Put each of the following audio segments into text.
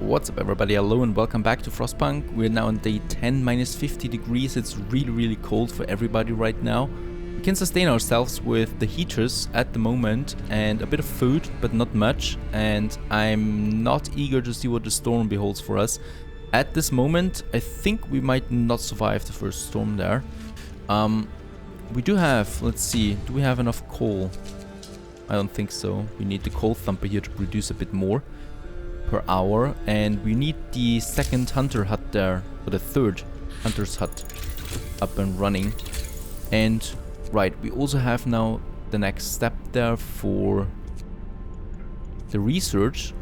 What's up everybody, hello and welcome back to Frostpunk. We're now on day 10, minus 50 degrees. It's really cold for everybody right now. We can sustain ourselves with the heaters at the moment and a bit of food, but not much. And I'm not eager to see what the storm beholds for us. At this moment, I think we might not survive the first storm there. We do have, let's see, do we have enough coal? I don't think so. We need the coal thumper here to produce a bit more per hour, and we need the second hunter hut there, or the third hunter's hut up and running. And right, we also have now the next step there for the research.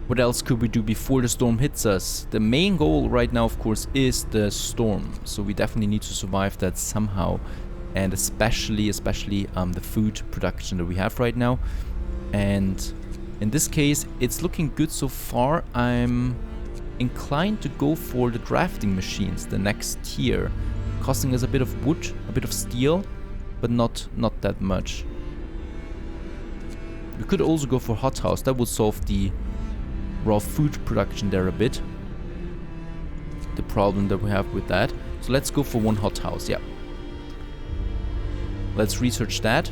What else could we do before the storm hits us? The main goal right now, of course, is the storm, so we definitely need to survive that somehow, and especially the food production that we have right now. And in this case, it's looking good so far. I'm inclined to go for the drafting machines, the next tier, costing us a bit of wood, a bit of steel, but not that much. We could also go for hothouse. That would solve the raw food production there a bit, the problem that we have with that. So let's go for one hothouse. Yeah, let's research that.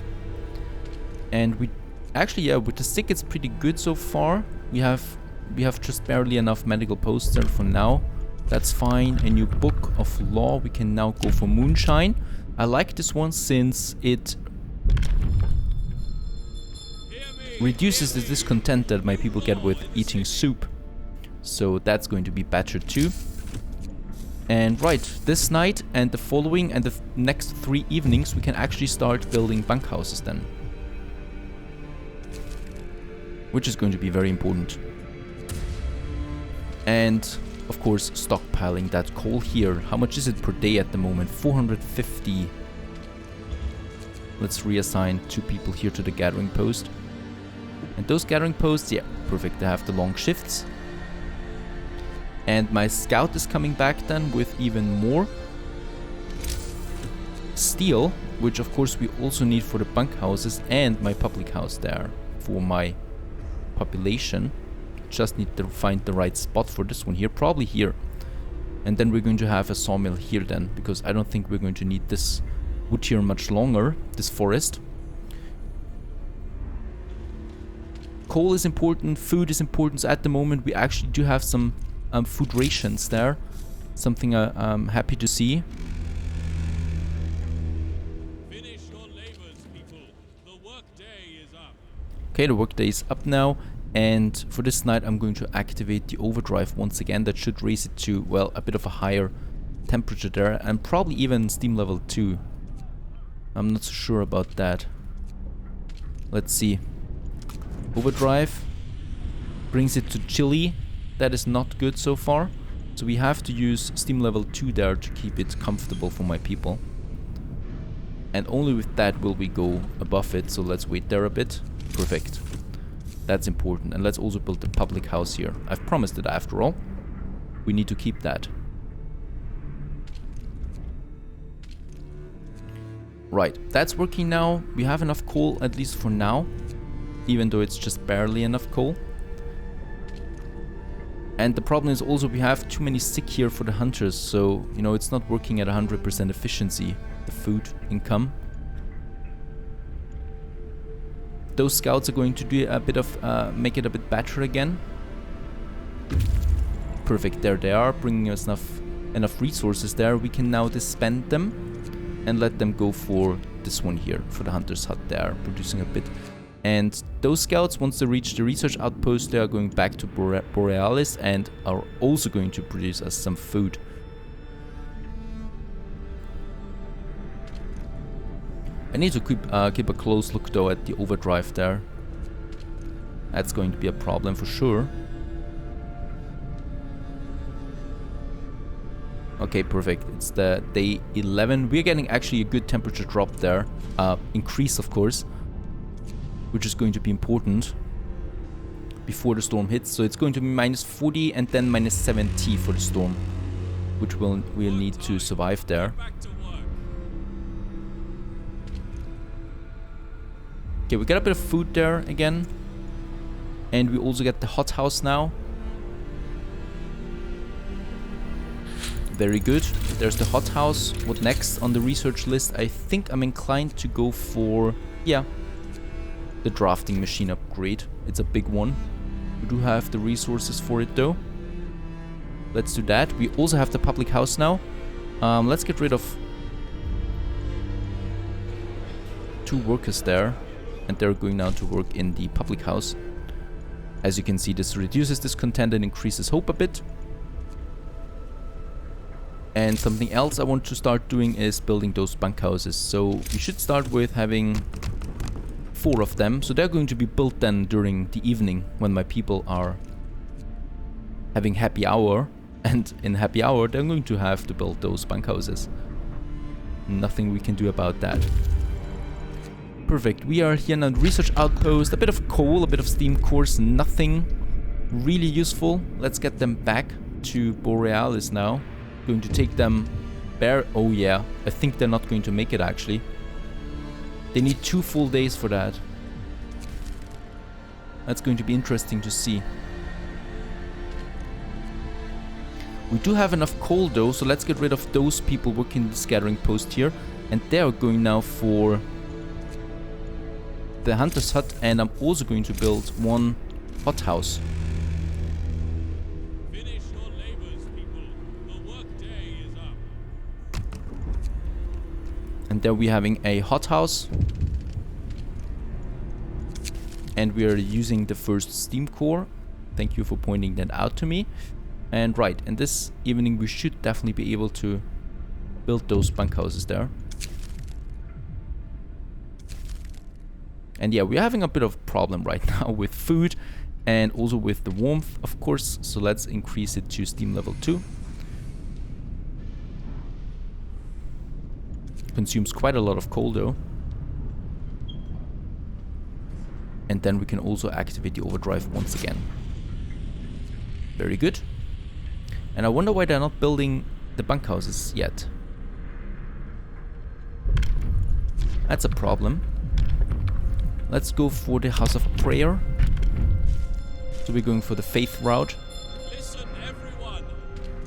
And we actually, yeah, with the stick it's pretty good so far. We have just barely enough medical posts there for now. That's fine. A new book of law. We can now go for moonshine. I like this one since it reduces the discontent that my people get with eating soup. So that's going to be better too. And right, this night and the following and the next 3 evenings we can actually start building bunkhouses then, which is going to be very important. And of course stockpiling that coal here. How much is it per day at the moment? 450. Let's reassign 2 people here to the gathering post. And those gathering posts, yeah, perfect, they have the long shifts. And my scout is coming back then with even more steel, which of course we also need for the bunkhouses and my public house there for my population. Just need to find the right spot for this one here, probably here. And then we're going to have a sawmill here then, because I don't think we're going to need this wood here much longer, this forest. Coal is important, food is important. So at the moment we actually do have some food rations there. Something I'm happy to see. Finish your labors, people. The workday is up. Okay, the workday is up now. And for this night I'm going to activate the overdrive once again. That should raise it to, well, a bit of a higher temperature there. And probably even steam level 2. I'm not so sure about that. Let's see. Overdrive brings it to chilly. That is not good so far. So we have to use steam level 2 there to keep it comfortable for my people. And only with that will we go above it. So let's wait there a bit. Perfect. That's important. And let's also build the public house here. I've promised it after all. We need to keep that. Right, that's working now. We have enough coal, at least for now, even though it's just barely enough coal. And the problem is also we have too many sick here for the hunters, so, you know, it's not working at 100% efficiency, the food income. Those scouts are going to do a bit of, make it a bit better again. Perfect, there they are, bringing us enough resources there. We can now disband them and let them go for this one here, for the hunter's hut there, producing a bit. And those scouts, once they reach the research outpost, they are going back to Borealis and are also going to produce us some food. I need to keep a close look though at the overdrive there. That's going to be a problem for sure. Okay, perfect. It's the day 11. We're getting actually a good temperature drop there. Increase, of course, which is going to be important before the storm hits. So it's going to be minus 40 and then minus 70 for the storm, which we'll need to survive there. Okay, we got a bit of food there again. And we also get the hothouse now. Very good. There's the hothouse. What next on the research list? I think I'm inclined to go for, yeah, the drafting machine upgrade. It's a big one. We do have the resources for it though. Let's do that. We also have the public house now. Let's get rid of 2 workers there. And they're going now to work in the public house. As you can see, this reduces discontent and increases hope a bit. And something else I want to start doing is building those bunkhouses. So we should start with having 4 of them. So they're going to be built then during the evening when my people are having happy hour. And in happy hour, they're going to have to build those bunkhouses. Nothing we can do about that. Perfect. We are here now in research outpost. A bit of coal, a bit of steam cores, nothing really useful. Let's get them back to Borealis now. Going to take them bare. Oh yeah, I think they're not going to make it actually. They need 2 full days for that. That's going to be interesting to see. We do have enough coal though, so let's get rid of those people working the scattering post here. And they are going now for the hunter's hut, and I'm also going to build 1 hothouse. Finish your labors, people. The workday is up. And there we're having a hothouse. And we are using the first steam core. Thank you for pointing that out to me. And right, and this evening we should definitely be able to build those bunkhouses there. And yeah, we're having a bit of problem right now with food and also with the warmth, of course. So let's increase it to steam level 2. Consumes quite a lot of coal though. And then we can also activate the overdrive once again. Very good. And I wonder why they're not building the bunkhouses yet. That's a problem. Let's go for the House of Prayer. So we're going for the faith route. Listen, everyone.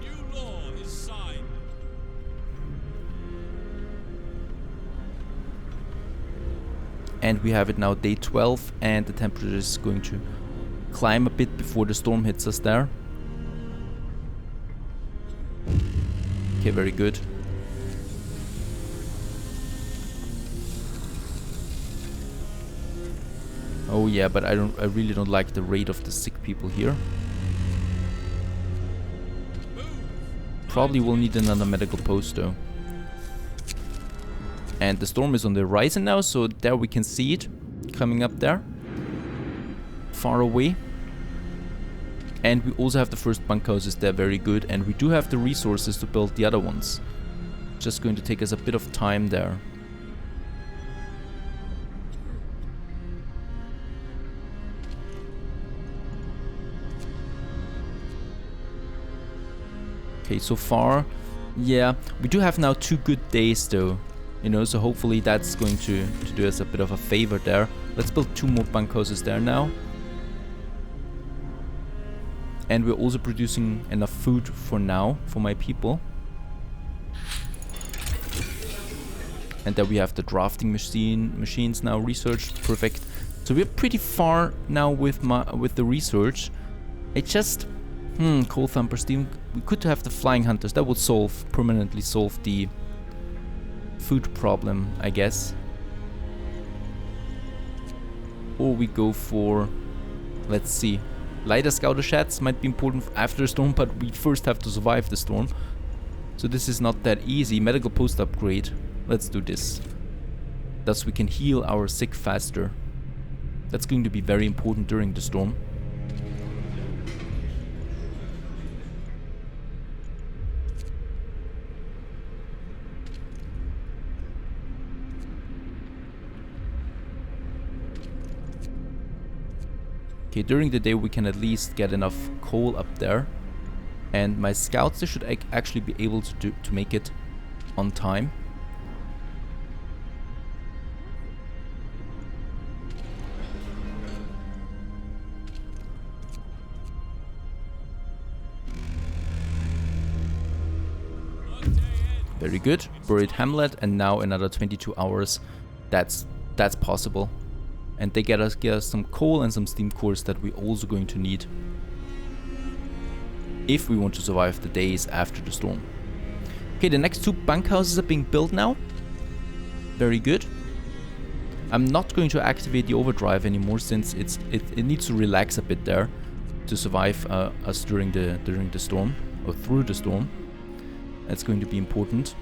New law is signed. And we have it now day 12, and the temperature is going to climb a bit before the storm hits us there. Okay, very good. Oh yeah, but I really don't like the rate of the sick people here. Probably will need another medical post though. And the storm is on the horizon now, so there we can see it coming up there. Far away. And we also have the first bunkhouses there, very good. And we do have the resources to build the other ones. Just going to take us a bit of time there. Okay, so far, yeah, we do have now 2 good days though, you know, so hopefully that's going to do us a bit of a favor there. Let's build 2 more bunkhouses there now. And we're also producing enough food for now, for my people. And then we have the drafting machines now researched, perfect. So we're pretty far now with the research. It just... coal thumper steam. We could have the flying hunters. That would permanently solve the food problem, I guess. Or we go for, let's see, lighter scouter sheds might be important after the storm, but we first have to survive the storm. So this is not that easy. Medical post upgrade. Let's do this. Thus we can heal our sick faster. That's going to be very important during the storm. Okay, during the day we can at least get enough coal up there. And my scouts, they should actually be able to make it on time. Very good. Buried hamlet, and now another 22 hours. That's possible. And they get us some coal and some steam cores that we're also going to need if we want to survive the days after the storm. Okay, the next 2 bunkhouses are being built now. Very good. I'm not going to activate the overdrive anymore since it needs to relax a bit there to survive us during the storm, or through the storm. That's going to be important.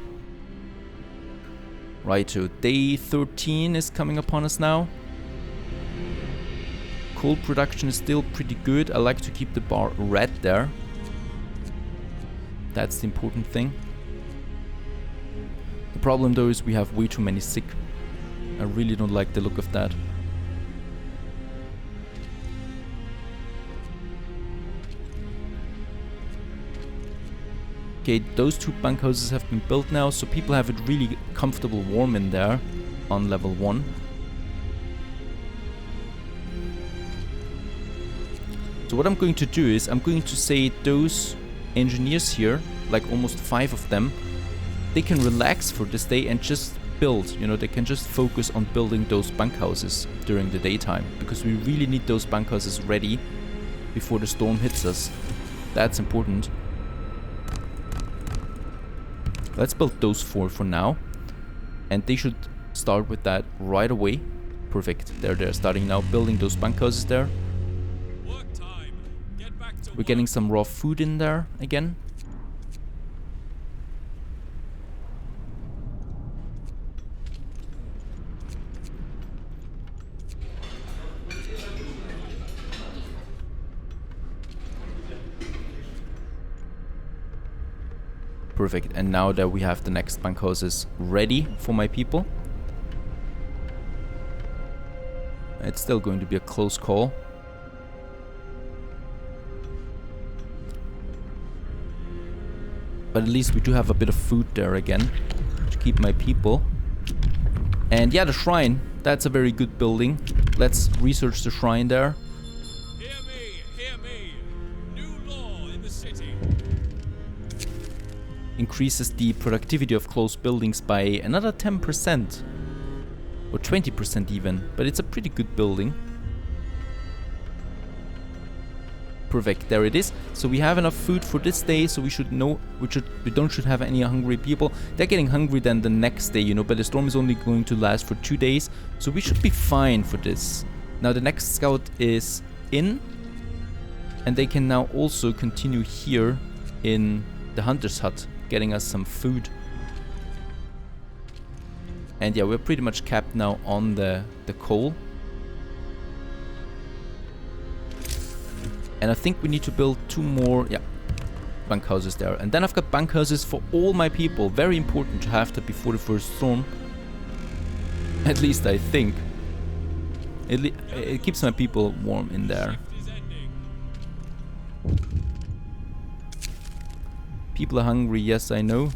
Right, so day 13 is coming upon us now. Coal production is still pretty good. I like to keep the bar red there. That's the important thing. The problem though is we have way too many sick. I really don't like the look of that. Okay, those 2 bunkhouses have been built now, so people have it really comfortable warm in there on level 1. So what I'm going to do is I'm going to say those engineers here, like almost 5 of them, they can relax for this day and just build, you know, they can just focus on building those bunkhouses during the daytime, because we really need those bunkhouses ready before the storm hits us. That's important. Let's build those 4 for now, and they should start with that right away. Perfect. They're starting now building those bunkhouses there. Work time. Get back to We're work. getting some raw food in there again. Perfect, and now that we have the next bunkhouses ready for my people. It's still going to be a close call. But at least we do have a bit of food there again to keep my people. And yeah, the shrine, that's a very good building. Let's research the shrine there. Hear me, hear me. New law in the city. Increases the productivity of close buildings by another 10%. Or 20% even. But it's a pretty good building. Perfect, there it is. So we have enough food for this day, so we should know we should have any hungry people. They're getting hungry then the next day, you know, but the storm is only going to last for 2 days, so we should be fine for this. Now the next scout is in, and they can now also continue here in the hunter's hut, getting us some food. And yeah, we're pretty much capped now on the coal. And I think we need to build 2 more, bunkhouses there. And then I've got bunkhouses for all my people. Very important to have that before the first storm. At least I think. It keeps my people warm in there. Shift is ending. People are hungry, yes, I know.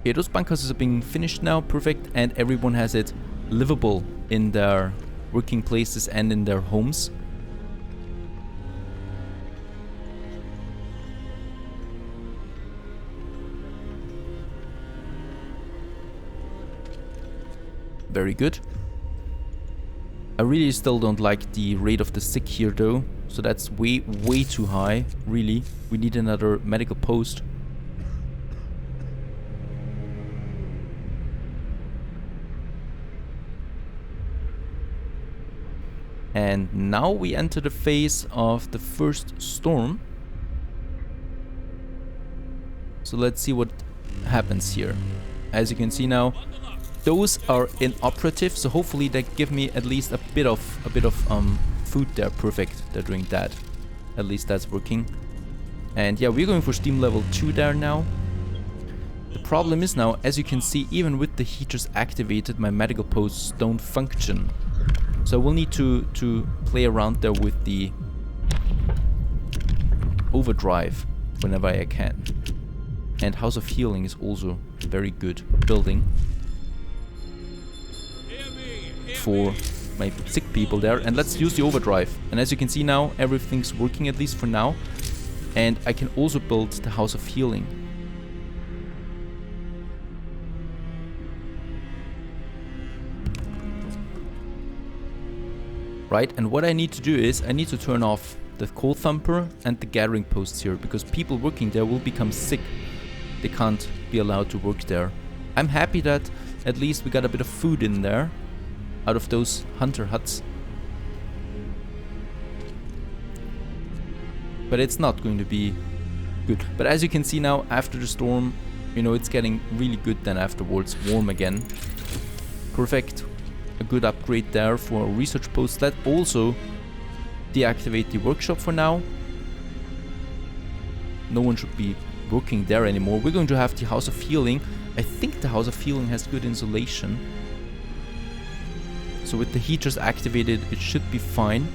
Okay, those bunkhouses are being finished now, perfect, and everyone has it livable in their working places and in their homes. Very good. I really still don't like the rate of the sick here though, so that's way too high, really. We need another medical post. And now we enter the phase of the first storm. So let's see what happens here. As you can see now, those are inoperative, so hopefully they give me at least a bit of food there. Perfect, they're doing that. At least that's working. And yeah, we're going for steam level 2 there now. The problem is now, as you can see, even with the heaters activated, my medical posts don't function. So we'll need to play around there with the overdrive whenever I can. And House of Healing is also a very good building for my sick people there, and let's use the overdrive. And as you can see now, everything's working, at least for now. And I can also build the House of Healing. Right, and what I need to do is I need to turn off the coal thumper and the gathering posts here, because people working there will become sick. They can't be allowed to work there. I'm happy that at least we got a bit of food in there out of those hunter huts. But it's not going to be good. But as you can see now, after the storm, you know, it's getting really good then afterwards, warm again. Perfect. A good upgrade there for a research post. Let also deactivate the workshop for now. No one should be working there anymore. We're going to have the House of Healing. I think the House of Healing has good insulation. So with the heaters activated, it should be fine.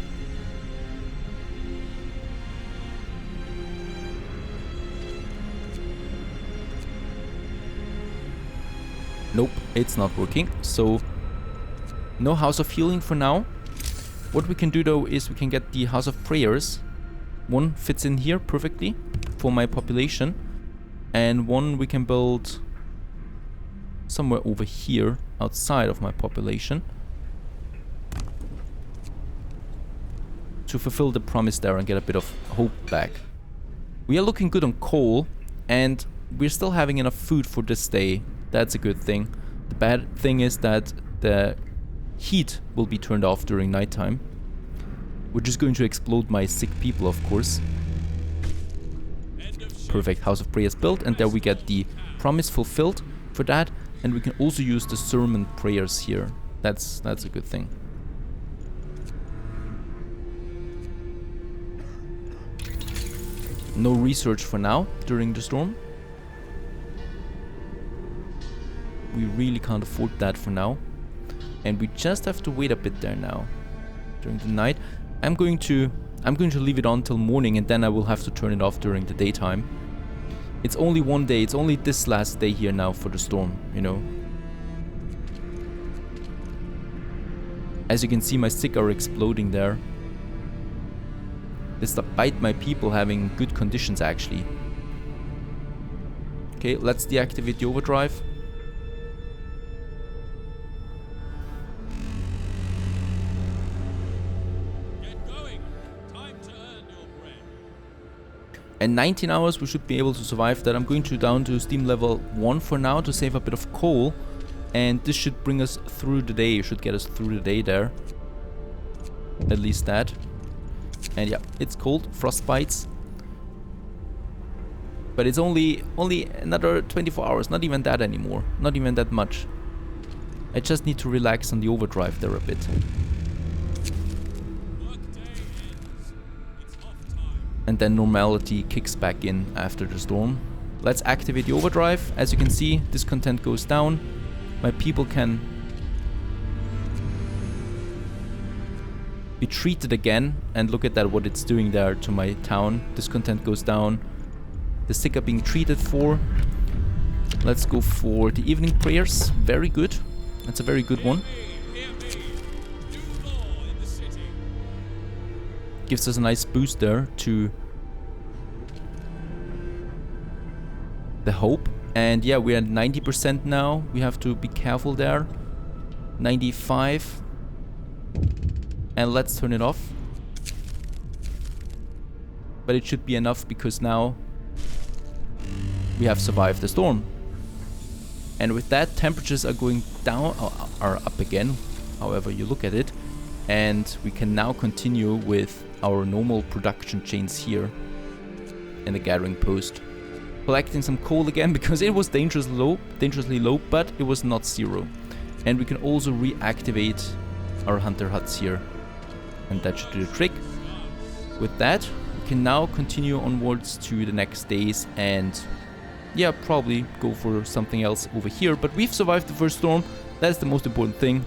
Nope, it's not working. So no House of Healing for now. What we can do though is we can get the House of Prayers. One fits in here perfectly for my population. And one we can build somewhere over here outside of my population. To fulfill the promise there and get a bit of hope back. We are looking good on coal, and we're still having enough food for this day. That's a good thing. The bad thing is that the heat will be turned off during nighttime, which is going to explode my sick people, of course. Perfect, House of Prayers built, and there we get the promise fulfilled for that, and we can also use the sermon prayers here. That's a good thing. No research for now during the storm. We really can't afford that for now. And we just have to wait a bit there now. During the night. I'm going to leave it on till morning, and then I will have to turn it off during the daytime. It's only one day, it's only this last day here now for the storm, you know. As you can see, my sick are exploding there. Despite my people having good conditions actually. Okay, let's deactivate the overdrive. And 19 hours we should be able to survive that. I'm going to down to steam level 1 for now to save a bit of coal. And this should bring us through the day. It should get us through the day there. At least that. And yeah, it's cold. Frost bites. But it's only another 24 hours. Not even that anymore. Not even that much. I just need to relax on the overdrive there a bit. And then normality kicks back in after the storm. Let's activate the overdrive. As you can see, discontent goes down. My people can be treated again. And look at that, what it's doing there to my town. Discontent goes down. The sick are being treated for. Let's go for the evening prayers. Very good. That's a very good one. Gives us a nice boost there to the hope. And yeah, we're at 90% now. We have to be careful there. 95. And let's turn it off. But it should be enough because now we have survived the storm. And with that, temperatures are going down, or are up again, however you look at it. And we can now continue with our normal production chains here in the gathering post. Collecting some coal again because it was dangerously low, but it was not zero. And we can also reactivate our hunter huts here. And that should do the trick. With that, we can now continue onwards to the next days and yeah, probably go for something else over here. But we've survived the first storm. That's the most important thing.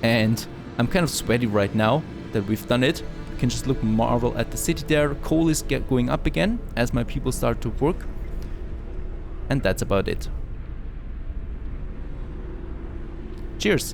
And I'm kind of sweaty right now that we've done it. You can just look, marvel at the city there. Coal is going up again as my people start to work. And that's about it. Cheers!